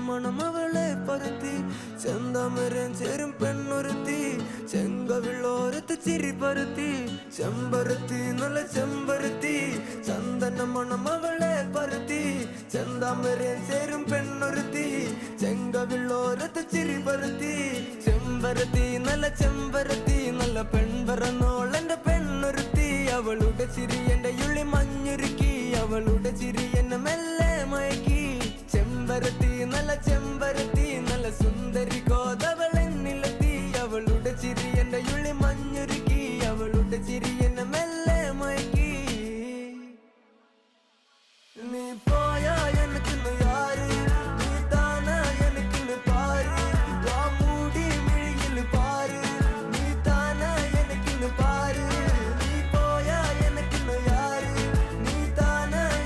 മണം അവളെ പരത്തി ചെന്താമരൻ ചേരും പെണ്ണൊരുത്തി ചെങ്കവിള്ളോരത്ത് ചിരി പരത്തി ചെമ്പരത്തി നല്ല ചെമ്പരത്തി ചന്ദന മണം അവളെ പരത്തി ചെന്താമരൻ ചേരും പെണ്ണൊരുത്തി ചെങ്കവിള്ളോരത്ത് ചിരി പരത്തി ചെമ്പരത്തി നല്ല പെൺപറന്നോൾ എന്റെ പെണ്ണൊരുത്തി അവളുടെ ചിരി എന്റെ ഉള്ളി മഞ്ഞുരുക്കി അവളുടെ ചിരി എന്നെ മെല്ലെ മയക്കി ചെമ്പരത്തി നല്ല സുന്ദരി കോതവളെന്നിലെത്തി അവളുടെ ചിരി എന്റെ ഉള്ളി മഞ്ഞുരുക്കി അവളുടെ ചിരി എന്നെ മെല്ലെ മയക്കി നീ